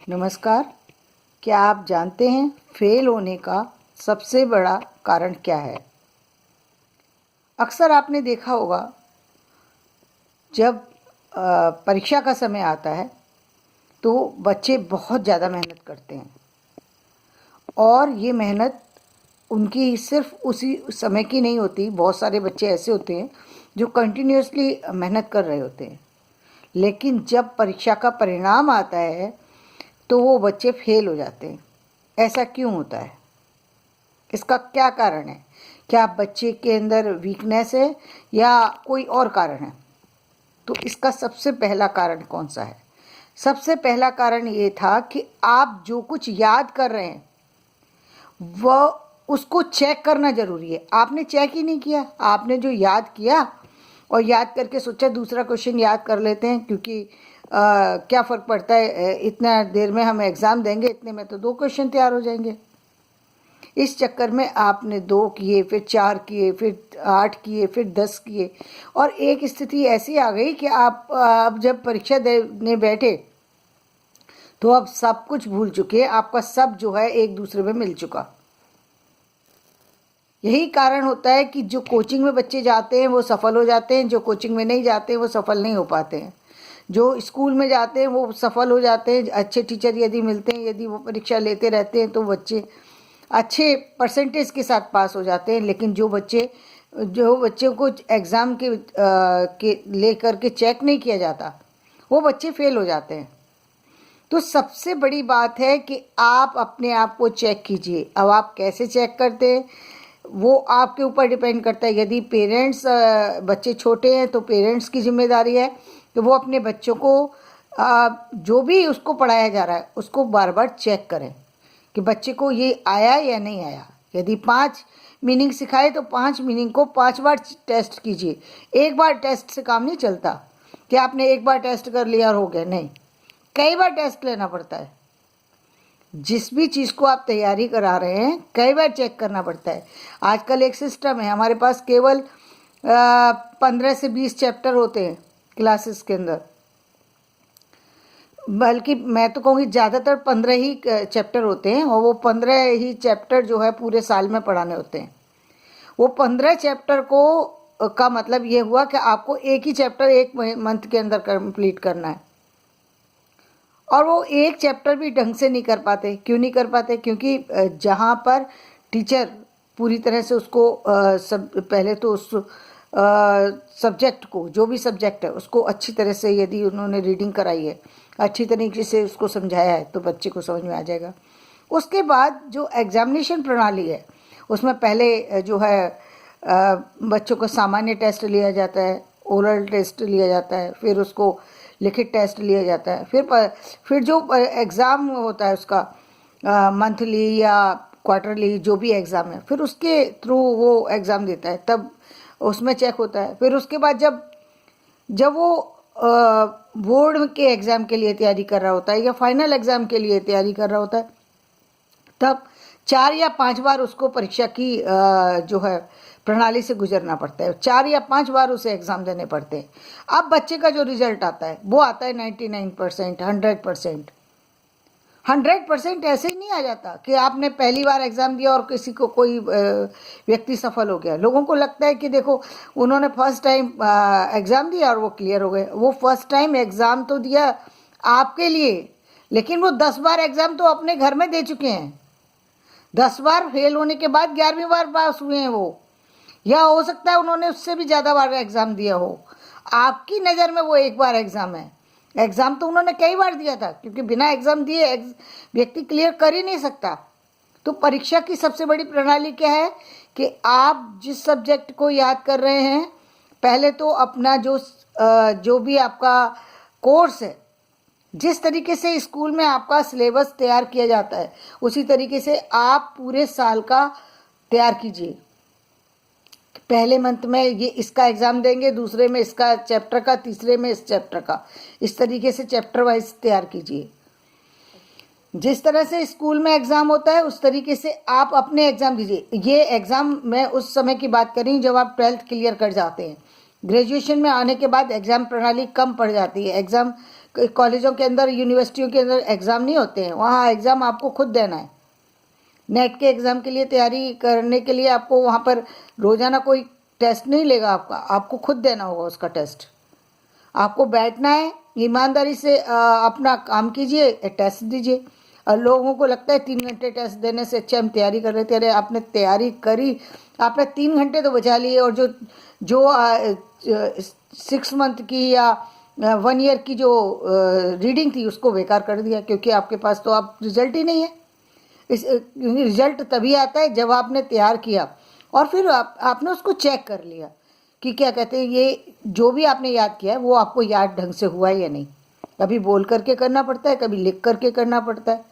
नमस्कार। क्या आप जानते हैं फेल होने का सबसे बड़ा कारण क्या है? अक्सर आपने देखा होगा जब परीक्षा का समय आता है तो बच्चे बहुत ज़्यादा मेहनत करते हैं और ये मेहनत उनकी सिर्फ उसी समय की नहीं होती। बहुत सारे बच्चे ऐसे होते हैं जो कंटिन्यूसली मेहनत कर रहे होते हैं, लेकिन जब परीक्षा का परिणाम आता है तो वो बच्चे फेल हो जाते हैं। ऐसा क्यों होता है? इसका क्या कारण है? क्या बच्चे के अंदर वीकनेस है या कोई और कारण है? तो इसका सबसे पहला कारण कौन सा है? सबसे पहला कारण ये था कि आप जो कुछ याद कर रहे हैं वह उसको चेक करना ज़रूरी है। आपने चेक ही नहीं किया। आपने जो याद किया और याद करके सोचा दूसरा क्वेश्चन याद कर लेते हैं, क्योंकि क्या फ़र्क पड़ता है, इतना देर में हम एग्ज़ाम देंगे, इतने में तो 2 क्वेश्चन तैयार हो जाएंगे। इस चक्कर में आपने 2 किए, फिर 4 किए, फिर 8 किए, फिर 10 किए और एक स्थिति ऐसी आ गई कि आप अब जब परीक्षा देने बैठे तो अब सब कुछ भूल चुके हैं। आपका सब जो है एक दूसरे में मिल चुका। यही कारण होता है कि जो कोचिंग में बच्चे जाते हैं वो सफल हो जाते हैं, जो कोचिंग में नहीं जाते हैं वो सफल नहीं हो पाते हैं। जो स्कूल में जाते हैं वो सफल हो जाते हैं, अच्छे टीचर यदि मिलते हैं, यदि वो परीक्षा लेते रहते हैं तो बच्चे अच्छे परसेंटेज के साथ पास हो जाते हैं। लेकिन जो बच्चों को एग्ज़ाम के लेकर के चेक नहीं किया जाता वो बच्चे फेल हो जाते हैं। तो सबसे बड़ी बात है कि आप अपने आप को चेक कीजिए। अब आप कैसे चेक करते हैं वो आपके ऊपर डिपेंड करता है। यदि पेरेंट्स बच्चे छोटे हैं तो पेरेंट्स की जिम्मेदारी है कि वो अपने बच्चों को जो भी उसको पढ़ाया जा रहा है उसको बार बार चेक करें कि बच्चे को ये आया या नहीं आया। यदि 5 मीनिंग सिखाए तो 5 मीनिंग को 5 बार टेस्ट कीजिए। एक बार टेस्ट से काम नहीं चलता कि आपने एक बार टेस्ट कर लिया और हो गया, नहीं, कई बार टेस्ट लेना पड़ता है। जिस भी चीज़ को आप तैयारी करा रहे हैं कई बार चेक करना पड़ता है। आजकल एक सिस्टम है, हमारे पास केवल 15 से 20 चैप्टर होते हैं क्लासेस के अंदर, बल्कि मैं तो कहूँगी ज़्यादातर 15 ही चैप्टर होते हैं और वो 15 ही चैप्टर जो है पूरे साल में पढ़ाने होते हैं। वो 15 चैप्टर का मतलब ये हुआ कि आपको एक ही चैप्टर एक मंथ के अंदर कंप्लीट करना है और वो एक चैप्टर भी ढंग से नहीं कर पाते। क्यों नहीं कर पाते? क्योंकि जहाँ पर टीचर पूरी तरह से उसको पहले तो उस सब्जेक्ट को, जो भी सब्जेक्ट है उसको अच्छी तरह से यदि उन्होंने रीडिंग कराई है, अच्छी तरीके से उसको समझाया है तो बच्चे को समझ में आ जाएगा। उसके बाद जो एग्जामिनेशन प्रणाली है उसमें पहले जो है बच्चों को सामान्य टेस्ट लिया जाता है, ओरल टेस्ट लिया जाता है, फिर उसको लिखित टेस्ट लिया जाता है, फिर जो एग्ज़ाम होता है उसका मंथली या क्वार्टरली जो भी एग्ज़ाम है, फिर उसके थ्रू वो एग्ज़ाम देता है, तब उसमें चेक होता है। फिर उसके बाद जब वो बोर्ड के एग्ज़ाम के लिए तैयारी कर रहा होता है या फाइनल एग्ज़ाम के लिए तैयारी कर रहा होता है, तब 4 या 5 बार उसको परीक्षा की जो है प्रणाली से गुजरना पड़ता है। 4 या 5 बार उसे एग्ज़ाम देने पड़ते हैं। अब बच्चे का जो रिजल्ट आता है वो आता है 99%, 100%। 100% ऐसे ही नहीं आ जाता कि आपने पहली बार एग्ज़ाम दिया और किसी को कोई व्यक्ति सफल हो गया। लोगों को लगता है कि देखो उन्होंने फर्स्ट टाइम एग्ज़ाम दिया और वो क्लियर हो गए। वो फर्स्ट टाइम एग्ज़ाम तो दिया आपके लिए, लेकिन वो 10 बार एग्ज़ाम तो अपने घर में दे चुके हैं। 10 बार फेल होने के बाद 11वीं बार पास हुए हैं वो, या हो सकता है उन्होंने उससे भी ज़्यादा बार एग्ज़ाम दिया हो। आपकी नज़र में वो एक बार एग्ज़ाम है। एग्ज़ाम तो उन्होंने कई बार दिया था, क्योंकि बिना एग्ज़ाम दिए व्यक्ति क्लियर कर ही नहीं सकता। तो परीक्षा की सबसे बड़ी प्रणाली क्या है कि आप जिस सब्जेक्ट को याद कर रहे हैं, पहले तो अपना जो भी आपका कोर्स है, जिस तरीके से स्कूल में आपका सिलेबस तैयार किया जाता है उसी तरीके से आप पूरे साल का तैयार कीजिए। पहले मंथ में ये इसका एग्ज़ाम देंगे, दूसरे में इसका चैप्टर का, तीसरे में इस चैप्टर का, इस तरीके से चैप्टर वाइज तैयार कीजिए। जिस तरह से स्कूल में एग्ज़ाम होता है उस तरीके से आप अपने एग्ज़ाम दीजिए। ये एग्ज़ाम मैं उस समय की बात कर रही हूँ जब आप 12th क्लियर कर जाते हैं। ग्रेजुएशन में आने के बाद एग्ज़ाम प्रणाली कम पड़ जाती है, एग्ज़ाम कॉलेजों के अंदर, यूनिवर्सिटियों के अंदर एग्ज़ाम नहीं होते हैं, वहाँ एग्ज़ाम आपको खुद देना है। नेट के एग्ज़ाम के लिए तैयारी करने के लिए आपको वहाँ पर रोज़ाना कोई टेस्ट नहीं लेगा आपका, आपको खुद देना होगा उसका टेस्ट। आपको बैठना है, ईमानदारी से अपना काम कीजिए, टेस्ट दीजिए। और लोगों को लगता है 3 घंटे टेस्ट देने से अच्छा हम तैयारी कर रहे थे। अरे आपने तैयारी करी, आपने 3 घंटे तो बचा लिए, और जो जो 6 मंथ की या 1 ईयर की जो रीडिंग थी उसको बेकार कर दिया, क्योंकि आपके पास तो आप रिजल्ट ही नहीं है। इस रिजल्ट तभी आता है जब आपने तैयार किया और फिर आपने उसको चेक कर लिया कि क्या कहते हैं, ये जो भी आपने याद किया है वो आपको याद ढंग से हुआ है या नहीं। कभी बोल करके करना पड़ता है, कभी लिख करके करना पड़ता है।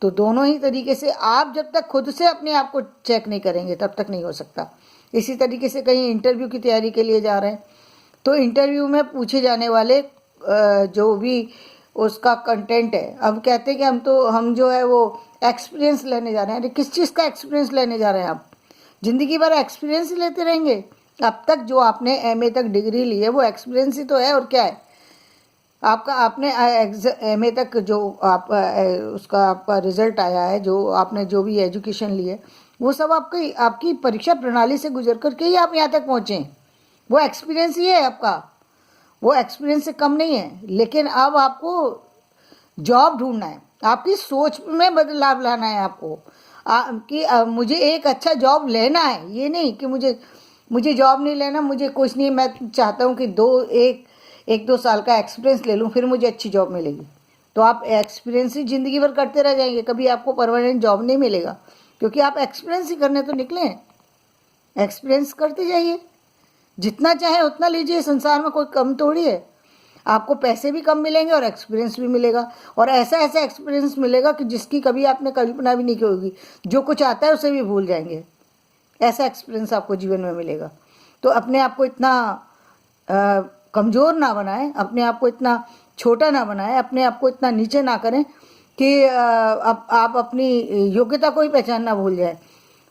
तो दोनों ही तरीके से आप जब तक खुद से अपने आप को चेक नहीं करेंगे तब तक नहीं हो सकता। इसी तरीके से कहीं इंटरव्यू की तैयारी के लिए जा रहे हैं तो इंटरव्यू में पूछे जाने वाले जो भी उसका कंटेंट है, अब कहते हैं कि हम जो है वो एक्सपीरियंस लेने जा रहे हैं। अरे किस चीज़ का एक्सपीरियंस लेने जा रहे हैं आप? ज़िंदगी भर एक्सपीरियंस ही लेते रहेंगे। अब तक जो आपने एमए तक डिग्री ली है वो एक्सपीरियंस ही तो है, और क्या है आपका? आपने एमए तक जो आप उसका आपका रिजल्ट आया है, जो आपने जो भी एजुकेशन ली है, वो सब आपकी परीक्षा प्रणाली से गुजर करके ही आप यहाँ तक पहुँचे। वो एक्सपीरियंस ही है आपका, वो एक्सपीरियंस से कम नहीं है। लेकिन अब आपको जॉब ढूंढना है, आपकी सोच में बदलाव लाना है आपको कि मुझे एक अच्छा जॉब लेना है। ये नहीं कि मुझे जॉब नहीं लेना, मुझे कुछ नहीं, मैं चाहता हूँ कि एक दो साल का एक्सपीरियंस ले लूँ फिर मुझे अच्छी जॉब मिलेगी। तो आप एक्सपीरियंस ही ज़िंदगी भर करते रह जाएंगे, कभी आपको परमानेंट जॉब नहीं मिलेगा, क्योंकि आप एक्सपीरियंस ही करने तो निकले हैं। एक्सपीरियंस करते जाइए, जितना चाहे उतना लीजिए, संसार में कोई कम थोड़ी है। आपको पैसे भी कम मिलेंगे और एक्सपीरियंस भी मिलेगा, और ऐसा ऐसा एक्सपीरियंस मिलेगा कि जिसकी कभी आपने कल्पना भी नहीं की होगी। जो कुछ आता है उसे भी भूल जाएंगे, ऐसा एक्सपीरियंस आपको जीवन में मिलेगा। तो अपने आप को इतना कमज़ोर ना बनाएं, अपने आप को इतना छोटा ना बनाएं, अपने आप को इतना नीचे ना करें कि आप अपनी योग्यता को ही पहचानना भूल जाएं।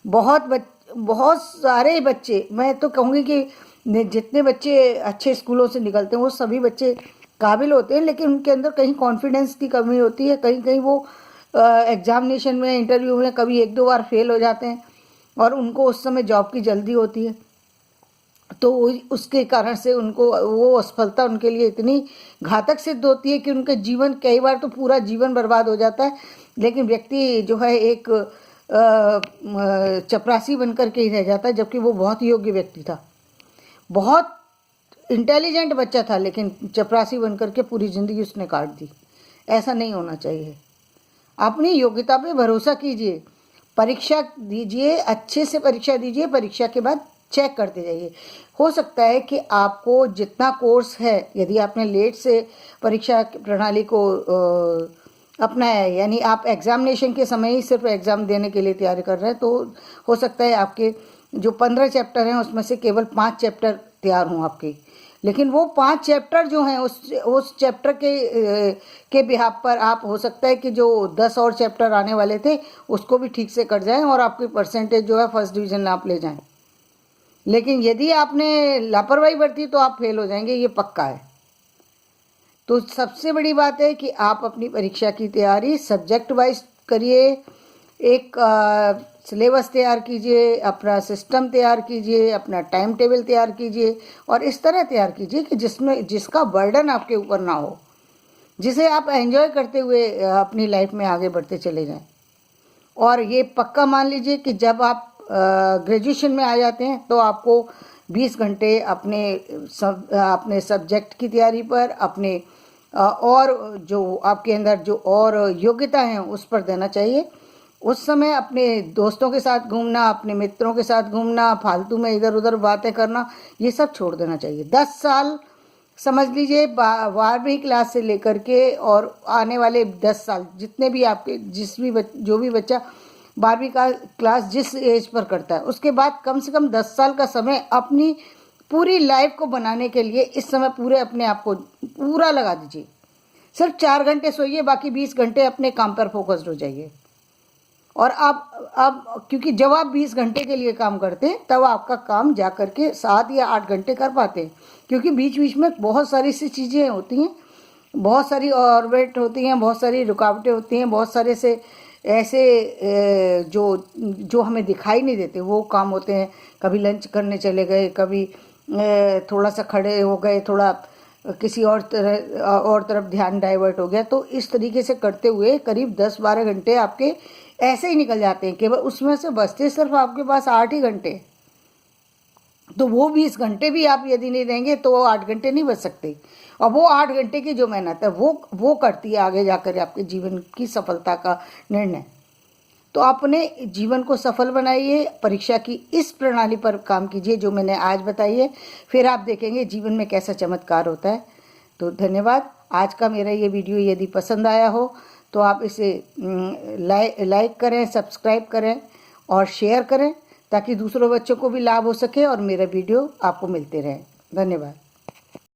बहुत सारे बच्चे, मैं तो कहूँगी कि जितने बच्चे अच्छे स्कूलों से निकलते हैं वो सभी बच्चे काबिल होते हैं, लेकिन उनके अंदर कहीं कॉन्फिडेंस की कमी होती है। कहीं कहीं वो एग्जामिनेशन में, इंटरव्यू में कभी 1-2 बार फेल हो जाते हैं और उनको उस समय जॉब की जल्दी होती है। तो उसके कारण से उनको वो असफलता उनके लिए इतनी घातक सिद्ध होती है कि उनके जीवन, कई बार तो पूरा जीवन बर्बाद हो जाता है। लेकिन व्यक्ति जो है एक चपरासी बनकर के ही रह जाता है, जबकि वो बहुत योग्य व्यक्ति था, बहुत इंटेलिजेंट बच्चा था, लेकिन चपरासी बनकर के पूरी ज़िंदगी उसने काट दी। ऐसा नहीं होना चाहिए। अपनी योग्यता पे भरोसा कीजिए, परीक्षा दीजिए, अच्छे से परीक्षा दीजिए, परीक्षा के बाद चेक करते जाइए। हो सकता है कि आपको जितना कोर्स है, यदि आपने लेट से परीक्षा प्रणाली को अपनाया है, यानी आप एग्जामिनेशन के समय ही सिर्फ एग्ज़ाम देने के लिए तैयारी कर रहे हैं, तो हो सकता है आपके जो 15 चैप्टर हैं उसमें से केवल 5 चैप्टर तैयार हों आपके। लेकिन वो 5 चैप्टर जो हैं उस चैप्टर के बिहाफ पर आप, हो सकता है कि जो 10 और चैप्टर आने वाले थे उसको भी ठीक से कर जाएं और आपकी परसेंटेज जो है फर्स्ट डिवीज़न आप ले जाएं। लेकिन यदि आपने लापरवाही बरती तो आप फेल हो जाएंगे, ये पक्का है। तो सबसे बड़ी बात है कि आप अपनी परीक्षा की तैयारी सब्जेक्ट वाइज करिए, एक सिलेबस तैयार कीजिए, अपना सिस्टम तैयार कीजिए, अपना टाइम टेबल तैयार कीजिए, और इस तरह तैयार कीजिए कि जिसका बर्डन आपके ऊपर ना हो, जिसे आप एंजॉय करते हुए अपनी लाइफ में आगे बढ़ते चले जाएं। और ये पक्का मान लीजिए कि जब आप ग्रेजुएशन में आ जाते हैं तो आपको 20 घंटे अपने सब्जेक्ट की तैयारी पर, अपने और जो आपके अंदर जो और योग्यता हैं उस पर देना चाहिए। उस समय अपने दोस्तों के साथ घूमना, अपने मित्रों के साथ घूमना, फालतू में इधर उधर बातें करना, ये सब छोड़ देना चाहिए। 10 साल समझ लीजिए, 12वीं क्लास से लेकर के और आने वाले 10 साल, जितने भी आपके जो भी बच्चा 12वीं का क्लास जिस एज पर करता है, उसके बाद कम से कम 10 साल का समय अपनी पूरी लाइफ को बनाने के लिए इस समय पूरे अपने आप को पूरा लगा दीजिए। सिर्फ 4 घंटे सोइए, बाकी 20 घंटे अपने काम पर फोकस्ड हो जाइए। और अब क्योंकि जब आप 20 घंटे के लिए काम करते हैं तब आपका काम जा कर के 7 या 8 घंटे कर पाते हैं, क्योंकि बीच बीच में बहुत सारी सी चीज़ें होती हैं बहुत सारी ऑर्बिट होती हैं, बहुत सारी रुकावटें होती हैं, बहुत सारे से ऐसे जो हमें दिखाई नहीं देते वो काम होते हैं। कभी लंच करने चले गए, कभी थोड़ा सा खड़े हो गए, थोड़ा किसी और तरफ ध्यान डाइवर्ट हो गया। तो इस तरीके से करते हुए करीब 10-12 घंटे आपके ऐसे ही निकल जाते हैं। केवल उसमें से बचते सिर्फ आपके पास 8 ही घंटे। तो वो 20 घंटे भी आप यदि नहीं देंगे तो वो 8 घंटे नहीं बच सकते। और वो 8 घंटे की जो मेहनत है वो करती है आगे जाकर आपके जीवन की सफलता का निर्णय। तो अपने जीवन को सफल बनाइए, परीक्षा की इस प्रणाली पर काम कीजिए जो मैंने आज बताई है, फिर आप देखेंगे जीवन में कैसा चमत्कार होता है। तो धन्यवाद। आज का मेरा ये वीडियो यदि पसंद आया हो तो आप इसे लाइक करें, सब्सक्राइब करें और शेयर करें, ताकि दूसरों बच्चों को भी लाभ हो सके और मेरा वीडियो आपको मिलते रहे। धन्यवाद।